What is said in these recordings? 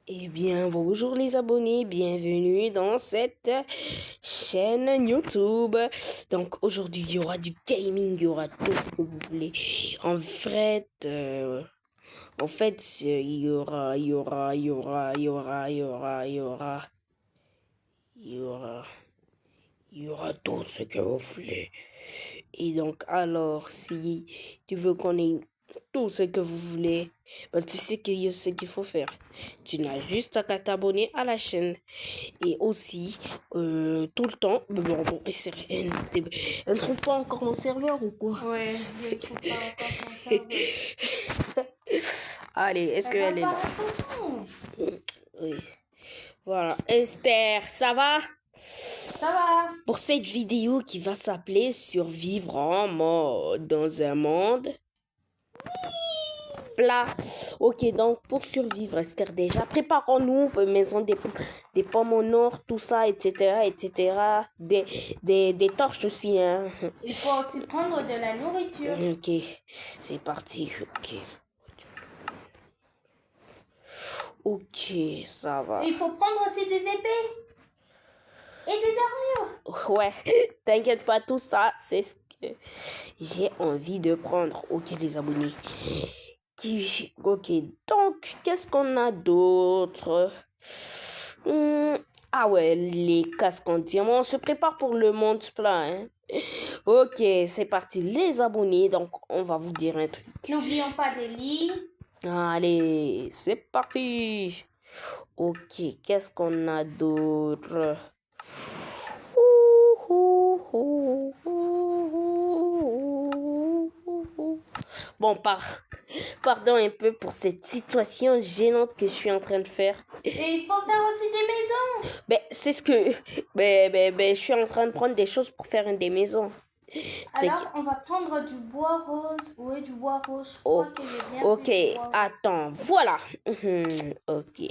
Eh bien, bonjour les abonnés, bienvenue dans cette chaîne YouTube. Donc aujourd'hui, il y aura du gaming, il y aura tout ce que vous voulez. Il y aura tout ce que vous voulez. Et donc, alors, si tu veux qu'on ait tout ce que vous voulez, ben, tu sais ce qu'il faut faire. Tu n'as juste qu'à t'abonner à la chaîne. Et aussi, tout le temps, elle ne trouve pas encore mon serveur ou quoi? Ouais, je ne trouve pas encore mon serveur. Allez, est-ce qu'elle est là? Oui. Voilà. Esther, ça va? Ça va? Pour cette vidéo qui va s'appeler Survivre en mode dans un monde plat. Ok, donc pour survivre, Esther, déjà, préparons-nous, maison des pommes au nord, tout ça, etc., etc. Des torches aussi, hein. Il faut aussi prendre de la nourriture. Ok, c'est parti. Ok, ça va. Il faut prendre aussi des épées et des armures. Ouais, t'inquiète pas, tout ça, c'est ce que j'ai envie de prendre. Ok, les abonnés. Ok, donc, qu'est-ce qu'on a d'autre? Ah ouais, les casques en diamant. On se prépare pour le monde plat, hein. Ok, c'est parti, les abonnés. Donc, on va vous dire un truc. N'oublions pas des lits. Allez, c'est parti. Ok, qu'est-ce qu'on a d'autre? Bon, pardon un peu pour cette situation gênante que je suis en train de faire. Et il faut faire aussi des maisons. Ben, c'est ce que... je suis en train de prendre des choses pour faire des maisons. Alors, on va prendre du bois rose. Oui, du bois rose. Je Oh, crois que j'ai bien ok, pris du bois. attends, voilà. Ok.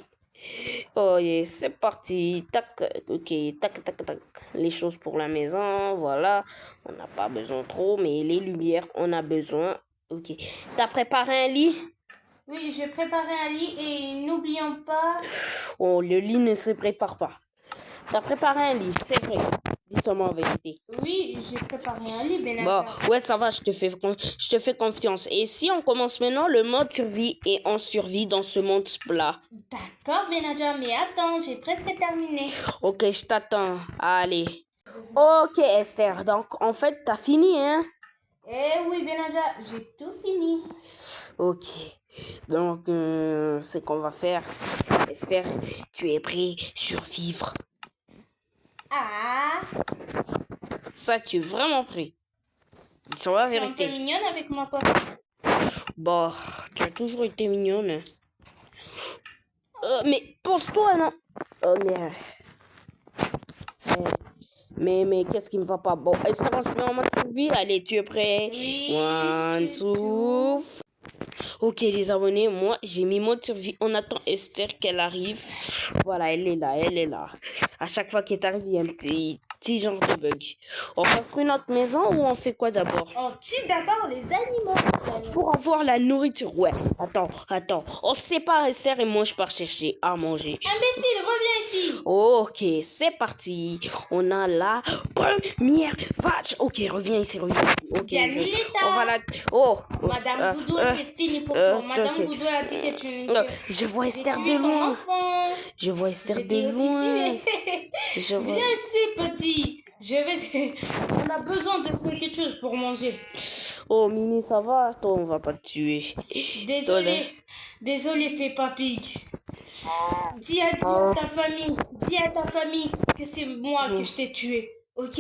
Oh, yeah, c'est parti. Tac, ok, tac, tac, tac. Les choses pour la maison, voilà. On n'a pas besoin trop, mais les lumières, on a besoin. Ok. T'as préparé un lit? Oui, j'ai préparé un lit et n'oublions pas... Oh, le lit ne se prépare pas. T'as préparé un lit, c'est vrai. Dis-moi en vérité. Oui, j'ai préparé un lit, Bon, Benaja. ouais, ça va, je te fais confiance. Et si on commence maintenant le mode survie et on survit dans ce monde plat? D'accord, Benaja, mais attends, j'ai presque terminé. Ok, je t'attends. Allez. Ok, Esther. Donc, en fait, t'as fini, hein? Eh oui, Benaja, j'ai tout fini. Ok. Donc, ce qu'on va faire, Esther, tu es prêt? Survivre. Ah, Ça, tu es vraiment prêt. Ils sont la je suis un peu vérité. mignonne avec ma papa. Bon, tu as toujours été mignonne. Mais pose-toi, non? Oh, mais qu'est-ce qui me va pas? Bon, Esther, on se met en mode survie. Allez, tu es prêt? Oui, One, je suis two. tout. Ok, les abonnés, moi, j'ai mis mode survie. On attend Esther qu'elle arrive. Voilà, elle est là, elle est là. À chaque fois qu'elle arrive, il y a un petit genre de bug. On construit notre maison ou on fait quoi d'abord? On tue d'abord les animaux. Pour avoir la nourriture. Ouais, attends. On se sépare, Esther, et moi, je pars chercher à manger. Imbécile, reviens ici. Ok, c'est parti. On a la première vache. Ok, reviens ici, reviens ici. Ok, Dianiletta. on va la... Oh. Madame Boudou, c'est fini pour toi. Madame Boudou a dit que Je vois j'ai Esther tué de ton loin. enfant. Je vois Esther Je de t'ai aussi loin. tué. Je vois... Viens ici, petit. On a besoin de quelque chose pour manger. Oh, Mimi, ça va? Toi, on va pas te tuer. Désolé, Peppa Pig. Dis à ta famille. Dis à ta famille que c'est moi que je t'ai tué. Ok?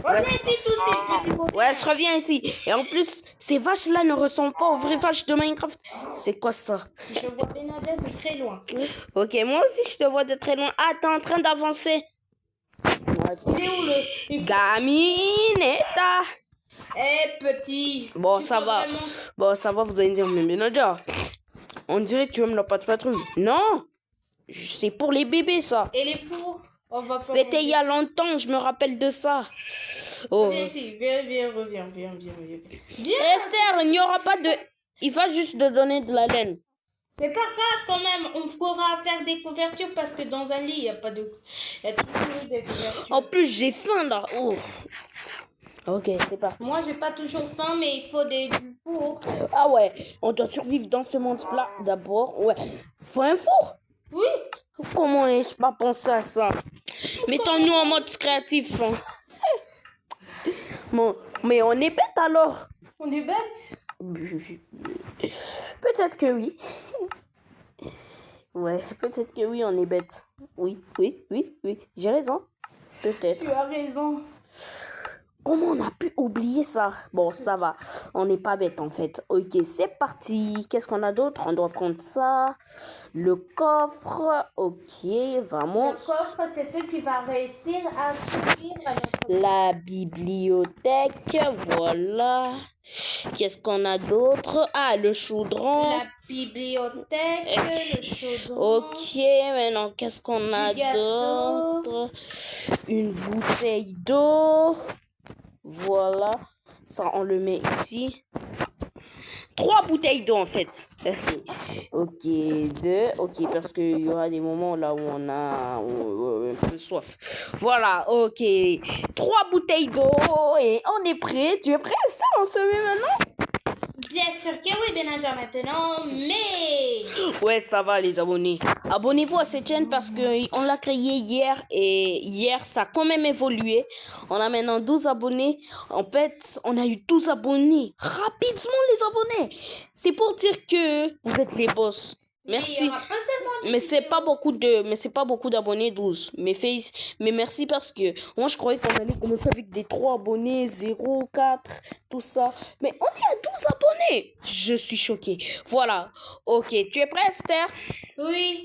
Reviens ici tout de suite, petit coquin. Ouais, je reviens ici. Et en plus, ces vaches-là ne ressemblent pas aux vraies vaches de Minecraft. C'est quoi ça? Je vois Benadette de très loin. Ok, moi aussi, je te vois de très loin. Ah, t'es en train d'avancer. Il est où le... Gamineta. Eh, petit. Bon, Tu ça peux va. vraiment... Bon, ça va, vous allez me dire, mais Benadia, on dirait que tu aimes la pâte patrouille. Non, c'est pour les bébés, ça. Et les pour... On va pas C'était il y a longtemps, je me rappelle de ça. Oh. Viens ici, viens. Viens. Esther, il n'y aura pas de... Il va juste te donner de la laine. C'est pas grave quand même, on pourra faire des couvertures parce que dans un lit, il y a pas de... Il y a toujours des couvertures. En plus, j'ai faim là. Oh. Ok, c'est parti. Moi, j'ai pas toujours faim, mais il faut du four. Ah ouais, on doit survivre dans ce monde-là d'abord. Ouais, faut un four. Oui. Comment n'ai-je pas pensé à ça? Mettons-nous en mode créatif. Hein. Bon, mais on est bête alors. On est bête. Peut-être que oui. Ouais, peut-être que oui, on est bête. Oui. J'ai raison. Peut-être. Tu as raison. Comment on a pu oublier ça? Bon, ça va. On n'est pas bête en fait. Ok, c'est parti. Qu'est-ce qu'on a d'autre? On doit prendre ça. Le coffre. Ok, vraiment. Le coffre, c'est ce qui va réussir à s'ouvrir à notre... La bibliothèque. Voilà. Qu'est-ce qu'on a d'autre? Ah, le chaudron. La bibliothèque, le chaudron. Ok, maintenant, qu'est-ce qu'on a Du gâteau. d'autre? Une bouteille d'eau. Voilà. Ça, on le met ici. 3 bouteilles d'eau, en fait. Ok, 2. Ok, parce qu'il y aura des moments là où on a un peu soif. Voilà, ok. 3 bouteilles d'eau et on est prêt. Tu es prêt, Esther? On se met maintenant? Bien sûr que oui, Benadja maintenant, mais... Ouais, ça va les abonnés. Abonnez-vous à cette chaîne parce qu'on l'a créée hier et hier ça a quand même évolué. On a maintenant 12 abonnés. En fait, on a eu 12 abonnés. Rapidement les abonnés. C'est pour dire que vous êtes les boss. Merci. Mais il y aura pas seulement Mais c'est pas beaucoup d'abonnés, 12. Mais merci parce que moi je croyais qu'on allait commencer avec des 3 abonnés, 0, 4, tout ça. Mais on est à 12 abonnés. Je suis choquée. Voilà. Ok, tu es prêt, Esther? Oui.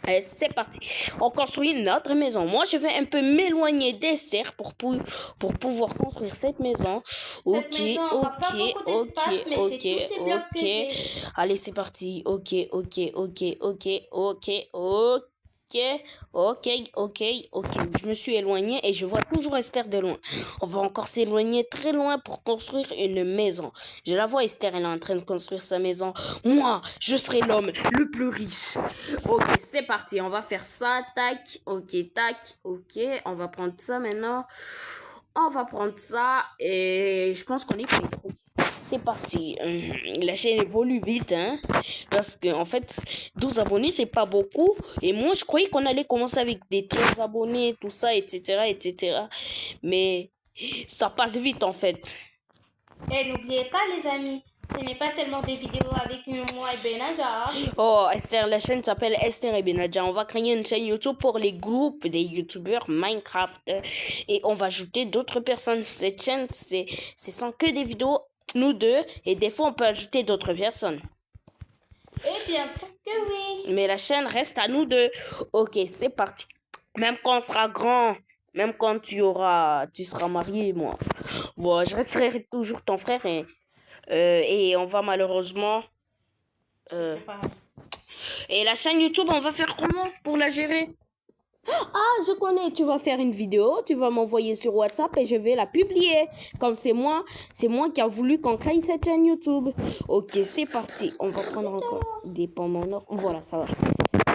Allez, c'est parti. On construit notre maison. Moi, je vais un peu m'éloigner d'Esther pour pouvoir construire cette maison. Cette maison aura pas beaucoup d'espace, mais c'est tous ces blocs que j'ai. Allez, c'est parti. Ok. Je me suis éloignée et je vois toujours Esther de loin. On va encore s'éloigner très loin pour construire une maison. Je la vois, Esther, elle est en train de construire sa maison. Moi, je serai l'homme le plus riche. Ok, c'est parti. On va faire ça. Tac. Ok, tac. Ok, on va prendre ça maintenant. On va prendre ça et je pense qu'on est prêt. C'est parti. La chaîne évolue vite, hein. Parce que, en fait, 12 abonnés, c'est pas beaucoup. Et moi, je croyais qu'on allait commencer avec des 13 abonnés, tout ça, etc. Mais ça passe vite, en fait. Et n'oubliez pas, les amis, ce n'est pas seulement des vidéos avec moi et Benadja. Oh, Esther, la chaîne s'appelle Esther et Benadja. On va créer une chaîne YouTube pour les groupes des youtubeurs Minecraft. Et on va ajouter d'autres personnes. Cette chaîne, c'est sans que des vidéos, nous deux. Et des fois, on peut ajouter d'autres personnes. Et bien sûr que oui. Mais la chaîne reste à nous deux. Ok, c'est parti. Même quand on sera grand, même quand tu seras marié, moi. Bon, je resterai toujours ton frère et on va malheureusement... Et la chaîne YouTube, on va faire comment pour la gérer? Ah, je connais, tu vas faire une vidéo, tu vas m'envoyer sur WhatsApp et je vais la publier. Comme c'est moi qui a voulu qu'on crée cette chaîne YouTube. Ok, c'est parti. On va prendre encore des pommes en or. Voilà, ça va.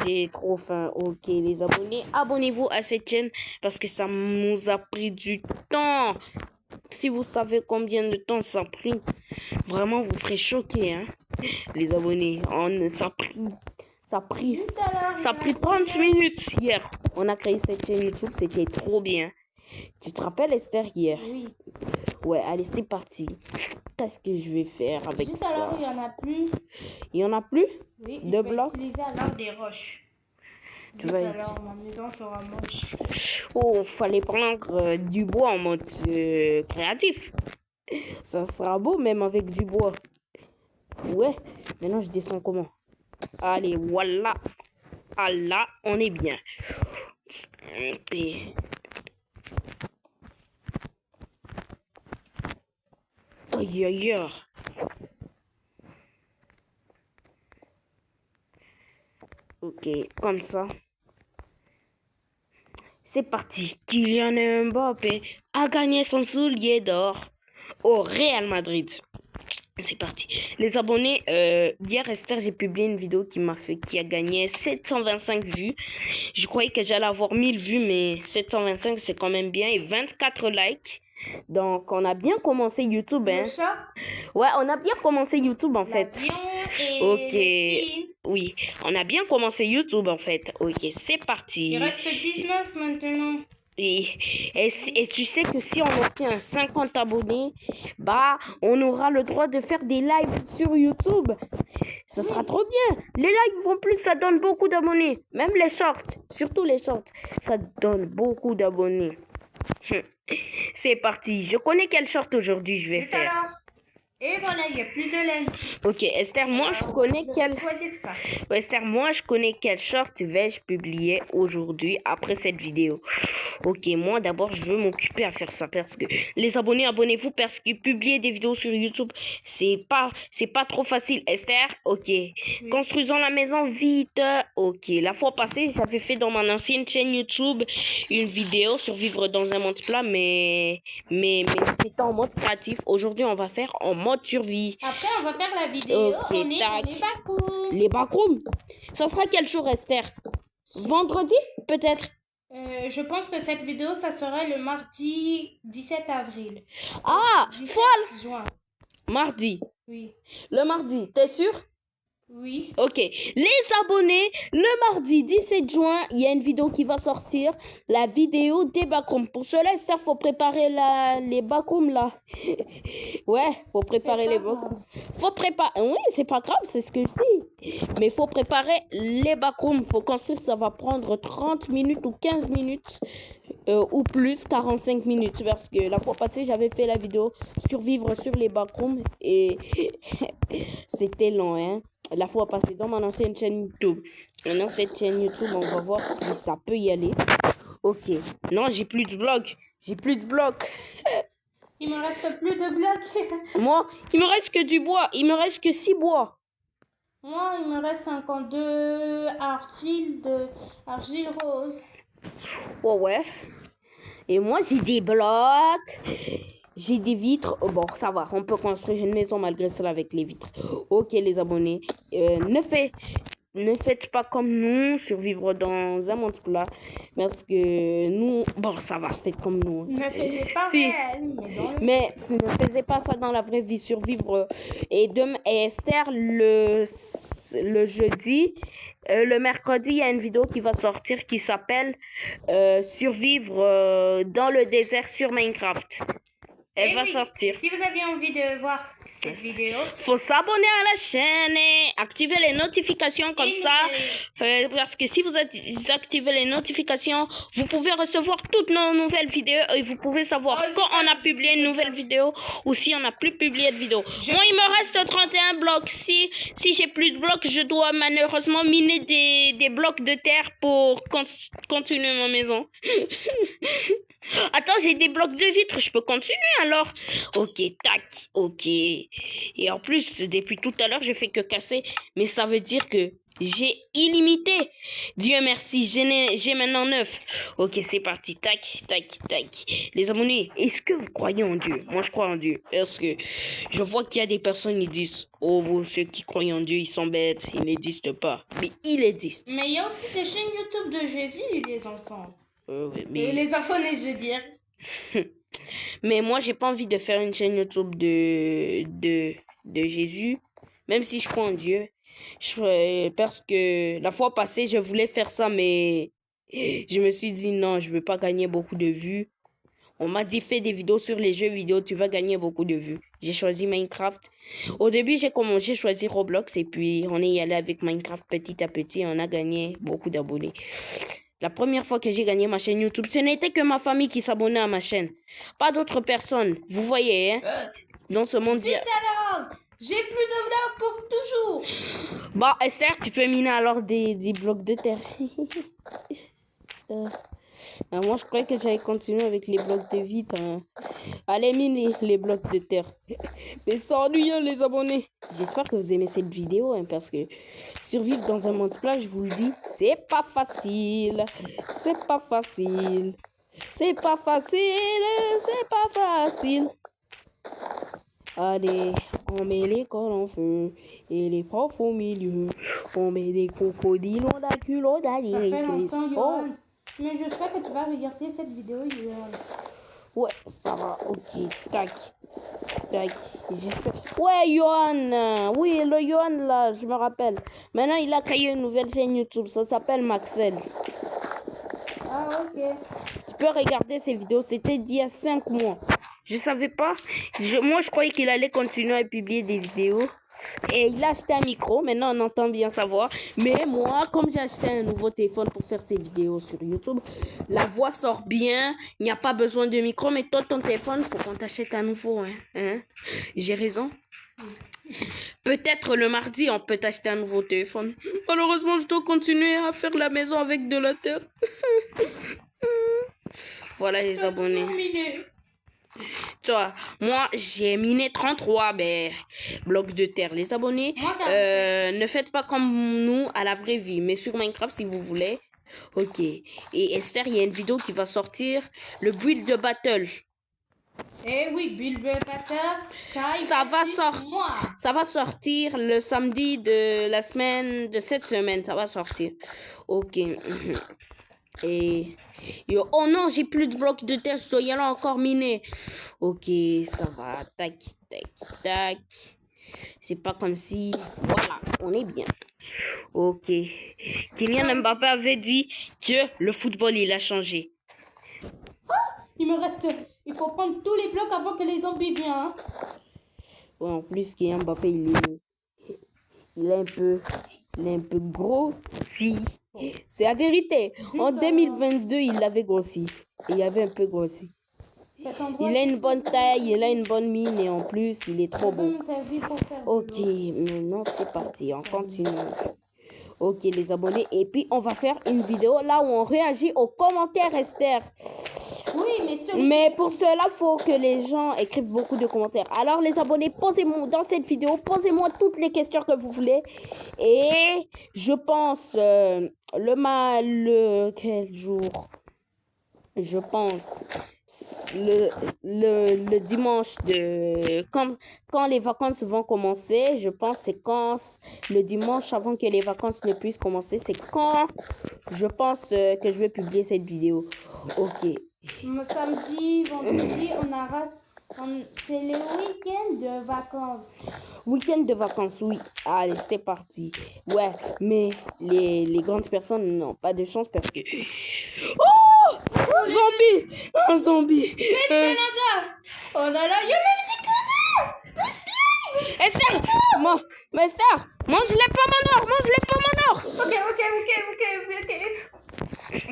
J'ai trop faim. Ok, les abonnés, abonnez-vous à cette chaîne parce que ça nous a pris du temps. Si vous savez combien de temps ça a pris, vraiment, vous serez choqués, hein. Les abonnés, ça a pris 30 minutes hier. On a créé cette chaîne YouTube, c'était trop bien. Tu te rappelles, Esther, hier? Oui. Ouais, allez, c'est parti. Qu'est-ce que je vais faire avec Juste ça? alors, il n'y en a plus. Il y en a plus? Oui, de je vais blocs? utiliser alors des roches. Alors, ma maison sera moche. Oh, fallait prendre du bois en mode créatif. Ça sera beau même avec du bois. Ouais, maintenant je descends comment? Allez, voilà. Ah là, on est bien. Et... Aïe, aïe, aïe. Ok, comme ça. C'est parti. Kylian Mbappé a gagné son soulier d'or au Real Madrid. C'est parti. Les abonnés, hier Esther, j'ai publié une vidéo qui a gagné 725 vues. Je croyais que j'allais avoir 1000 vues, mais 725 c'est quand même bien et 24 likes. Donc on a bien commencé YouTube, hein. Le chat, Ouais, on a bien commencé YouTube en fait. l'avion et Ok. Oui, on a bien commencé YouTube en fait. Ok, c'est parti. il reste 19 maintenant. Et tu sais que si on obtient 50 abonnés, bah, on aura le droit de faire des lives sur YouTube. Ça sera trop bien. Les lives en plus, ça donne beaucoup d'abonnés. Même les shorts, surtout les shorts, ça donne beaucoup d'abonnés. C'est parti. Je connais quel short aujourd'hui je vais Tout à faire. l'heure. Et voilà, il n'y a plus de laine. Ok, Esther, moi je connais quel... Choisir ça. Esther, moi je connais quel short vais-je publier aujourd'hui après cette vidéo. Ok, moi d'abord je veux m'occuper à faire ça parce que les abonnés, abonnez-vous parce que publier des vidéos sur YouTube, c'est pas trop facile. Esther, ok. Construisons la maison vite. Ok, la fois passée, j'avais fait dans mon ancienne chaîne YouTube une vidéo sur vivre dans un monde plat, mais c'était en mode créatif. Aujourd'hui, on va faire en mode survie. Après, on va faire la vidéo. Ok, On est dans tac. les backrooms. Les backrooms. Ça sera quel jour, Esther? Vendredi, peut-être? Je pense que cette vidéo, ça sera le mardi 17 avril. Ah, 17 folle! juin. Mardi. Oui. Le mardi, t'es sûr? Oui. Ok, les abonnés, le mardi 17 juin, il y a une vidéo qui va sortir, la vidéo des backrooms. Pour cela, Esther, faut préparer les backrooms là. Ouais, faut préparer les backrooms. Faut préparer, oui, c'est pas grave, c'est ce que je dis. Mais faut préparer les backrooms, faut construire, ça va prendre 30 minutes ou 15 minutes. Ou plus 45 minutes parce que la fois passée j'avais fait la vidéo survivre sur les backrooms et c'était long, hein. La fois passée dans mon ancienne chaîne YouTube. Maintenant cette chaîne YouTube, on va voir si ça peut y aller. Ok, non, j'ai plus de blocs, Il me reste plus de blocs. Moi, il me reste que du bois, il me reste que 6 bois. Moi, il me reste 52 argile rose. Ouais. Et moi, j'ai des blocs. J'ai des vitres. Oh, bon, ça va. On peut construire une maison malgré cela avec les vitres. Ok, les abonnés. Ne faites pas comme nous, survivre dans un monde plat. Parce que nous... Bon, ça va. Faites comme nous. Ne faisais pas Si. réel, Mais ne faisais pas ça dans la vraie vie. Survivre. Et Esther, le jeudi... le mercredi, il y a une vidéo qui va sortir qui s'appelle Survivre dans le désert sur Minecraft. Elle va sortir. Si vous avez envie de voir cette vidéo, Faut s'abonner à la chaîne et activer les notifications comme ça. Parce que si vous activez les notifications, vous pouvez recevoir toutes nos nouvelles vidéos et vous pouvez savoir quand on a publié une nouvelle vidéo ou si on n'a plus publié de vidéo. Moi, il me reste 31 blocs. Si j'ai plus de blocs, je dois malheureusement miner des blocs de terre pour continuer ma maison. Attends, j'ai des blocs de vitres, je peux continuer alors. Ok, tac, ok. Et en plus, depuis tout à l'heure, je fais que casser. Mais ça veut dire que j'ai illimité. Dieu merci, j'ai maintenant 9. Ok, c'est parti, tac, tac, tac. Les abonnés, est-ce que vous croyez en Dieu? Moi, je crois en Dieu. Parce que je vois qu'il y a des personnes qui disent, oh, ceux qui croient en Dieu, ils sont bêtes, ils n'existent pas. Mais il existe. mais il y a aussi des chaînes YouTube de Jésus, les enfants. Mais... les abonnés, je veux dire. Mais moi, j'ai pas envie de faire une chaîne YouTube de Jésus, même si je crois en Dieu. Parce que la fois passée, je voulais faire ça, mais je me suis dit non, je veux pas gagner beaucoup de vues. On m'a dit fais des vidéos sur les jeux vidéo, tu vas gagner beaucoup de vues. J'ai choisi Minecraft. Au début, j'ai choisi Roblox et puis on est allé avec Minecraft petit à petit. On a gagné beaucoup d'abonnés. La première fois que j'ai gagné ma chaîne YouTube, ce n'était que ma famille qui s'abonnait à ma chaîne. Pas d'autres personnes. Vous voyez, hein? Dans ce monde... Zut alors! J'ai plus de blocs pour toujours! Bah, Esther, tu peux miner alors des blocs de terre. Moi, je croyais que j'allais continuer avec les blocs de vitre. Hein. Allez, miner les blocs de terre. Mais c'est ennuyeux, les abonnés. J'espère que vous aimez cette vidéo, hein, parce que survivre dans un monde plat, je vous le dis, c'est pas facile. C'est pas facile. C'est pas facile. C'est pas facile. Allez. On met l'école en feu et les profs au milieu. On met des crocodiles, on a culot d'aller. Ça fait longtemps, Johan. Mais j'espère que tu vas regarder cette vidéo, Johan. Ouais, ça va, ok, tac, tac, j'espère. Ouais, Johan, oui, le Johan là, je me rappelle. Maintenant, il a créé une nouvelle chaîne YouTube, ça s'appelle Maxel. Ah, ok. Tu peux regarder ses vidéos, c'était d'il y a 5 mois. Je savais pas, moi je croyais qu'il allait continuer à publier des vidéos. Et il a acheté un micro, maintenant on entend bien sa voix. Mais moi, comme j'ai acheté un nouveau téléphone pour faire ses vidéos sur YouTube, la voix sort bien, il n'y a pas besoin de micro. Mais toi, ton téléphone, faut qu'on t'achète un nouveau. Hein? J'ai raison. Peut-être le mardi, on peut t'acheter un nouveau téléphone. Malheureusement, je dois continuer à faire la maison avec de la terre. Voilà les abonnés. Toi, moi, j'ai miné 33 blocs de terre. Les abonnés, ne faites pas comme nous à la vraie vie, mais sur Minecraft si vous voulez. Ok. Et Esther, il y a une vidéo qui va sortir, le build de battle. Eh oui, Build Battle. Ça va sortir le samedi de la semaine, de cette semaine, ça va sortir. Ok. Oh non, j'ai plus de blocs de terre, je dois y aller encore miner. Ok, ça va. Tac, tac, tac. C'est pas comme si... Voilà, on est bien. Ok. Kylian Mbappé avait dit que le football, il a changé. Il me reste... Il faut prendre tous les blocs avant que les zombies viennent. Hein. Ouais, en plus, Kylian Mbappé, il est un peu gros. Si. C'est la vérité. En 2022, il avait grossi. Il avait un peu grossi. Il a une bonne taille, il a une bonne mine et en plus, il est trop beau. Ok, maintenant c'est parti, on continue. Ok, les abonnés. Et puis, on va faire une vidéo là où on réagit aux commentaires, Esther. Oui, mais pour cela, il faut que les gens écrivent beaucoup de commentaires. Alors, les abonnés, posez-moi dans cette vidéo, posez-moi toutes les questions que vous voulez. Et je pense, quel jour? Je pense le dimanche de quand les vacances vont commencer, je pense c'est quand le dimanche avant que les vacances ne puissent commencer, c'est quand je pense que je vais publier cette vidéo. Ok. Samedi, vendredi, c'est le week-end de vacances. Week-end de vacances, oui. Allez, c'est parti. Ouais, mais les grandes personnes n'ont pas de chance parce que... Oh! Un zombie! Oh là là, il y a même des crevards! Esther! Mais Esther! Mange-les pas mon or! Mange-les pas mon or! Ok.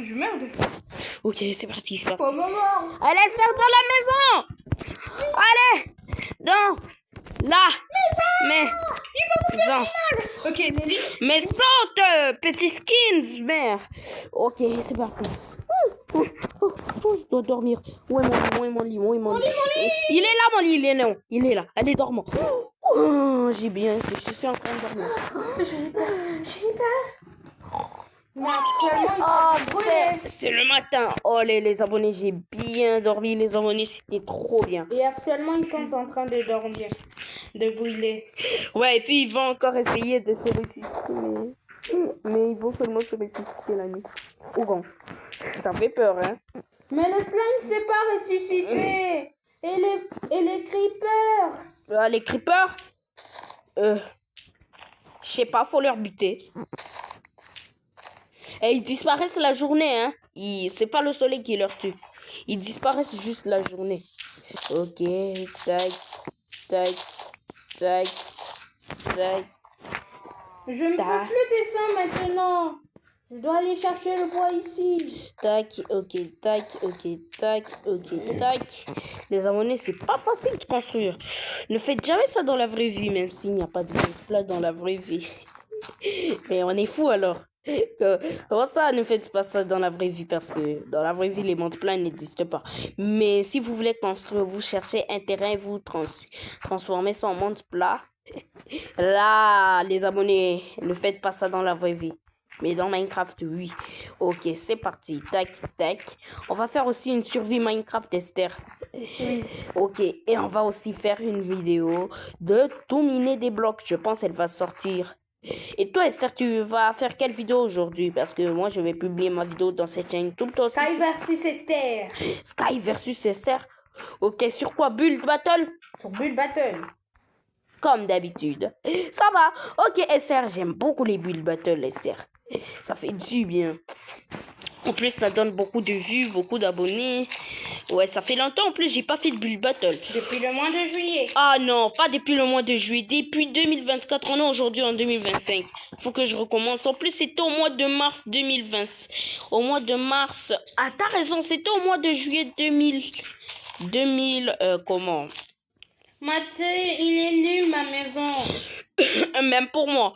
Je meurs de faim. Ok, c'est parti, c'est parti. Pas maman! Allez, Esther, dans la maison! Allez! Dans la maison! Ok, Nelly. Mais saute, petit skins, merde! Ok, c'est parti. Je dois dormir. Où est mon lit? Il est là, mon lit, il est là. Allez, dormons. Oh, j'ai bien, je suis en train de dormir. J'ai peur. C'est le matin. Oh, les abonnés, j'ai bien dormi. Les abonnés, c'était trop bien. Et actuellement, ils sont en train de dormir, de brûler. Ouais, et puis ils vont encore essayer de se ressusciter. Mais ils vont seulement se ressusciter la nuit. Oh bon, ça fait peur, hein. Mais le slime ne s'est pas ressuscité. Et les creepers. Les creepers, je sais pas, faut leur buter. Et ils disparaissent la journée, hein. C'est pas le soleil qui leur tue. Ils disparaissent juste la journée. Ok, tac, tac, tac, tac. Je ne peux plus descendre maintenant. Je dois aller chercher le bois ici. Tac, ok, tac, ok, tac, ok, tac. Les abonnés, c'est pas facile de construire. Ne faites jamais ça dans la vraie vie, même s'il n'y a pas de plat dans la vraie vie. Mais on est fou alors. Comment ça, ne faites pas ça dans la vraie vie? Parce que dans la vraie vie, les mondes plats n'existent pas. Mais si vous voulez construire, vous cherchez un terrain, vous transformez ça en monde plat. Là, les abonnés, ne faites pas ça dans la vraie vie. Mais dans Minecraft, oui. Ok, c'est parti. Tac, tac. On va faire aussi une survie Minecraft, Esther. Ok, et on va aussi faire une vidéo de tout miner des blocs. Je pense qu'elle va sortir. Et toi, Esther, tu vas faire quelle vidéo aujourd'hui? Parce que moi, je vais publier ma vidéo dans cette chaîne tout le temps. Sky versus Esther. Sky versus Esther. Ok, sur quoi? Build Battle? Sur Bull Battle. Comme d'habitude. Ça va. Ok, Esther, j'aime beaucoup les Build Battle, Esther. Ça fait du bien. En plus, ça donne beaucoup de vues, beaucoup d'abonnés. Ouais, ça fait longtemps. En plus, j'ai pas fait de Build Battle. Depuis le mois de juillet. Ah non, pas depuis le mois de juillet. Depuis 2024, on est aujourd'hui en 2025. Faut que je recommence. En plus, c'était au mois de mars 2020. Au mois de mars... Ah, t'as raison, c'était au mois de juillet 2000... comment? Mathieu, il est nul, ma maison. Même pour moi.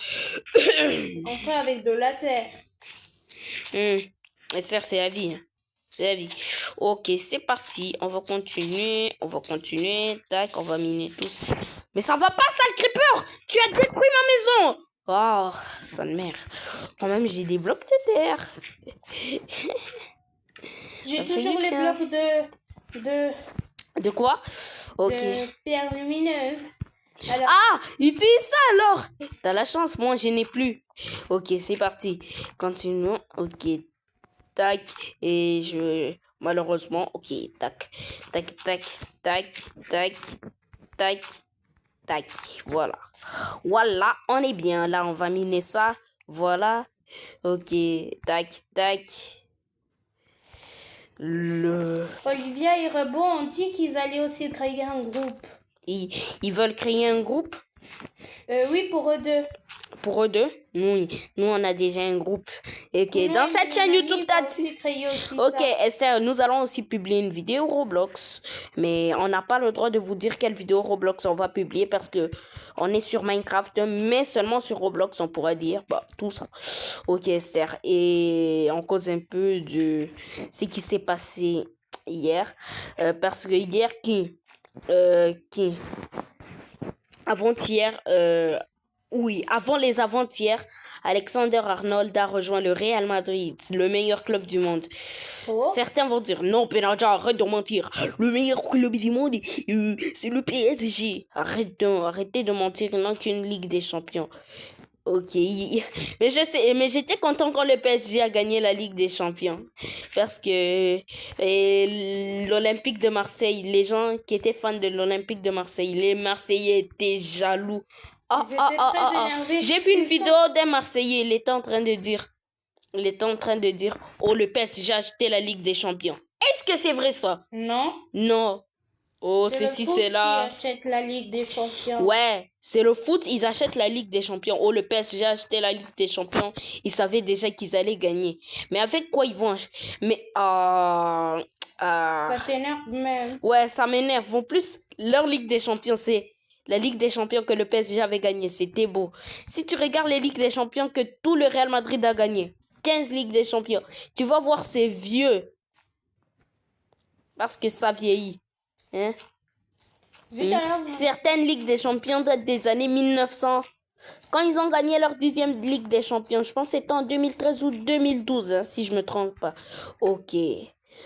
On fait avec de la terre. Esther, c'est la vie. Hein. C'est la vie. Ok, c'est parti. On va continuer. On va continuer. Tac, on va miner tout ça. Mais ça va pas, sale creeper! Tu as détruit ma maison! Oh, sale mère. Quand même, j'ai des blocs de terre. J'ai Ça toujours fait les bien. blocs De quoi? Ok. de pierre lumineuse. Alors, Ah! Utilise ça alors! T'as la chance, moi je n'ai plus. Ok, c'est parti. Continuons. Ok. Tac. Et je... Malheureusement, ok. Tac. Tac, tac, tac, tac, tac, tac. Voilà. Voilà, on est bien. Là, on va miner ça. Voilà. Ok. Tac, tac. Olivia et Rebo ont dit qu'ils allaient aussi créer un groupe. Ils veulent créer un groupe Oui, pour eux deux. pour eux deux. Nous, on a déjà un groupe. Ok, Nous, dans cette chaîne Mélanie YouTube, va t'as aussi créer aussi Ok, ça. Esther, nous allons aussi publier une vidéo Roblox. Mais on n'a pas le droit de vous dire quelle vidéo Roblox on va publier parce que on est sur Minecraft, mais seulement sur Roblox, on pourra dire bah, tout ça. Ok, Esther. Et on cause un peu de ce qui s'est passé hier. Parce que hier, avant-hier, oui, avant les avant-hier, Alexander Arnold a rejoint le Real Madrid, le meilleur club du monde. Oh. Certains vont dire, non, Benadja, arrête de mentir. Le meilleur club du monde, c'est le PSG. Arrêtez de mentir, il n'a qu'une Ligue des Champions. Ok, mais je sais, mais j'étais content quand le PSG a gagné la Ligue des Champions. Parce que l'Olympique de Marseille, les gens qui étaient fans de l'Olympique de Marseille, les Marseillais étaient jaloux. Ils étaient très énervés. J'ai vu une Ils sont- vidéo d'un Marseillais, il était en train de dire, oh, le PSG a acheté la Ligue des Champions. Est-ce que c'est vrai ça? Non. Non. Oh, C'est le ceci, foot c'est qui là. achète la Ligue des Champions. Ouais, c'est le foot, ils achètent la Ligue des Champions. Oh, le PSG a acheté la Ligue des Champions. Ils savaient déjà qu'ils allaient gagner. Mais avec quoi ils vont acheter? Mais, Ça t'énerve même. ouais, ça m'énerve. En plus, leur Ligue des Champions, c'est la Ligue des Champions que le PSG avait gagné. C'était beau. Si tu regardes les Ligues des Champions que tout le Real Madrid a gagné, 15 Ligues des Champions, tu vas voir c'est vieux. Parce que ça vieillit. Hein? Zut alors, Certaines Ligues des Champions datent des années 1900. Quand ils ont gagné leur 10e Ligue des Champions, je pense que c'était en 2013 ou 2012, hein, si je me trompe pas. Ok.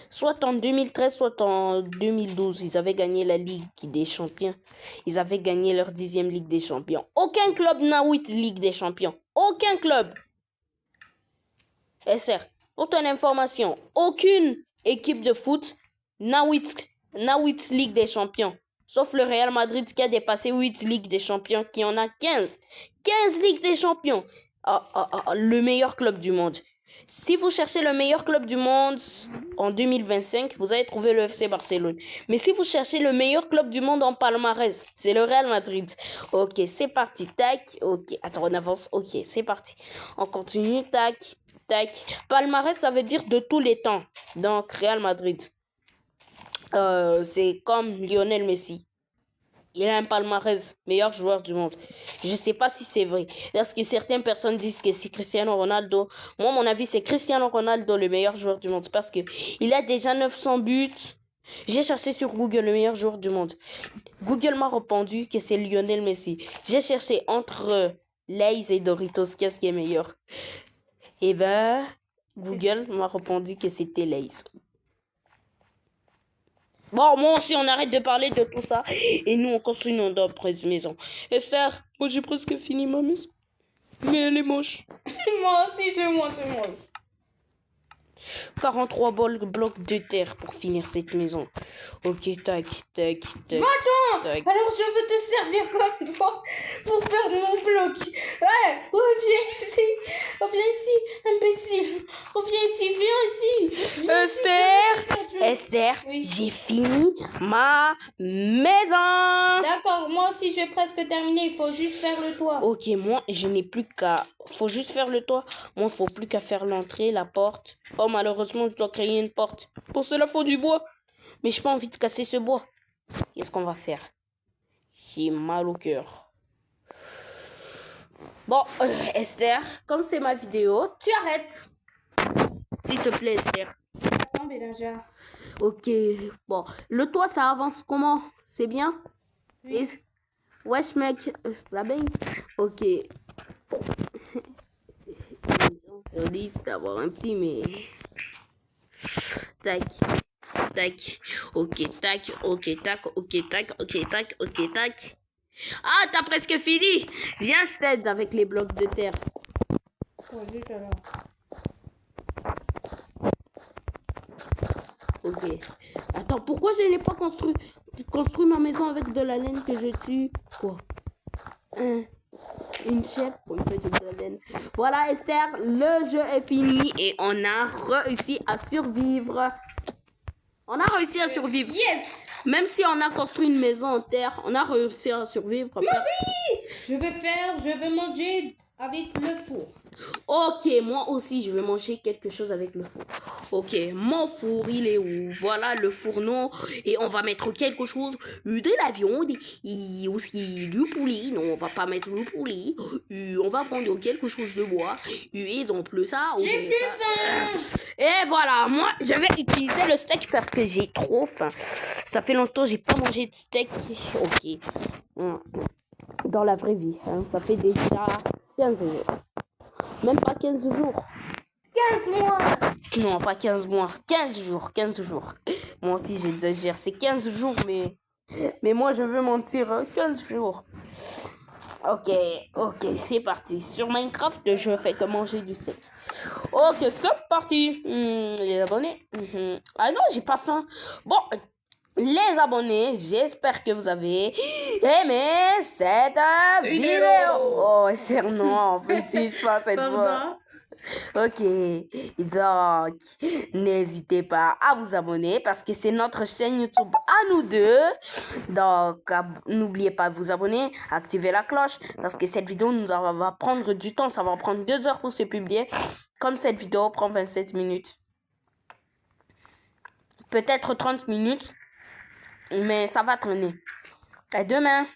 Soit en 2013, soit en 2012, ils avaient gagné la Ligue des Champions. Ils avaient gagné leur 10e Ligue des Champions. Aucun club n'a 8 Ligues des Champions. Aucun club. SR, pour ton information, aucune équipe de foot n'a 8 Ligues des Champions. Sauf le Real Madrid qui a dépassé 8 Ligues des Champions, qui en a 15. 15 Ligues des Champions. Le meilleur club du monde. Si vous cherchez le meilleur club du monde en 2025, vous allez trouver le FC Barcelone. Mais si vous cherchez le meilleur club du monde en palmarès, c'est le Real Madrid. Ok, c'est parti. Tac. Ok, attends, on avance. Ok, c'est parti. On continue. Tac. Tac. Palmarès, ça veut dire de tous les temps. Donc, Real Madrid. C'est comme Lionel Messi. Il a un palmarès, meilleur joueur du monde. Je sais pas si c'est vrai. Parce que certaines personnes disent que c'est Cristiano Ronaldo. Moi, mon avis, c'est Cristiano Ronaldo, le meilleur joueur du monde. Parce que il a déjà 900 buts. J'ai cherché sur Google le meilleur joueur du monde. Google m'a répondu que c'est Lionel Messi. J'ai cherché entre Lay's et Doritos, qu'est-ce qui est meilleur. Et ben, Google m'a répondu que c'était Lays. Bon, moi aussi, on arrête de parler de tout ça. Et nous, on construit notre propre maison. Et ça, moi, j'ai presque fini ma maison. Mais elle est moche. Moi aussi, c'est moi. 43 blocs de terre pour finir cette maison. Ok, tac. Va-t'en. Tac. Alors, je veux te servir comme toi pour faire mon bloc. Ouais, reviens ici, imbécile. Reviens ici, viens ici. Esther, Oui. j'ai fini ma maison. D'accord, moi aussi, j'ai presque terminé. Il faut juste faire le toit. Ok, moi, je n'ai plus qu'à... Faut juste faire le toit. Moi, il faut plus qu'à faire l'entrée, la porte. Oh, malheureusement, je dois créer une porte. Pour cela, il faut du bois. Mais j'ai pas envie de casser ce bois. Qu'est-ce qu'on va faire? J'ai mal au cœur. Bon, Esther, comme c'est ma vidéo, tu arrêtes. S'il te plaît, Esther. Attends, Bélanger. Ok, bon. Le toit, ça avance comment? C'est bien? Oui. Wesh, mec, ça va? Ok. Sur 10 d'avoir un petit, mais... Tac. Ok, tac. Ah, t'as presque fini. Viens, je t'aide avec les blocs de terre. Oh, zut alors. Ok. Attends, pourquoi je n'ai pas construit ma maison avec de la laine que je tue? Quoi? Une chèvre pour une de la laine. Voilà, Esther, le jeu est fini et on a réussi à survivre. Yes! Même si on a construit une maison en terre, on a réussi à survivre. Je vais manger avec le four. Ok, moi aussi, je vais manger quelque chose avec le four. Ok, mon four, il est où? Voilà le fourneau. Et on va mettre quelque chose, de la viande et aussi du poulet. Non, on va pas mettre le poulet. On va prendre quelque chose de bois. Et en plus ça. J'ai plus faim! Et voilà, moi, je vais utiliser le steak parce que j'ai trop faim. Ça fait longtemps que j'ai pas mangé de steak. Ok. Dans la vraie vie, hein, ça fait déjà 15 jours. Même pas 15 jours. 15 mois! Non, pas 15 mois. 15 jours. Moi aussi, j'exagère. C'est 15 jours, mais moi, je veux mentir. 15 jours. Ok, c'est parti. Sur Minecraft, je fais que manger du steak. Ok, c'est parti. Les abonnés. Ah non, j'ai pas faim. Bon, les abonnés, j'espère que vous avez aimé cette vidéo. Oh, c'est non, petit, pas cette fois. Ok, donc n'hésitez pas à vous abonner parce que c'est notre chaîne YouTube à nous deux. Donc n'oubliez pas de vous abonner, activer la cloche parce que cette vidéo va prendre du temps, ça va prendre 2 heures pour se publier. Comme cette vidéo prend 27 minutes. Peut-être 30 minutes, mais ça va traîner. À demain.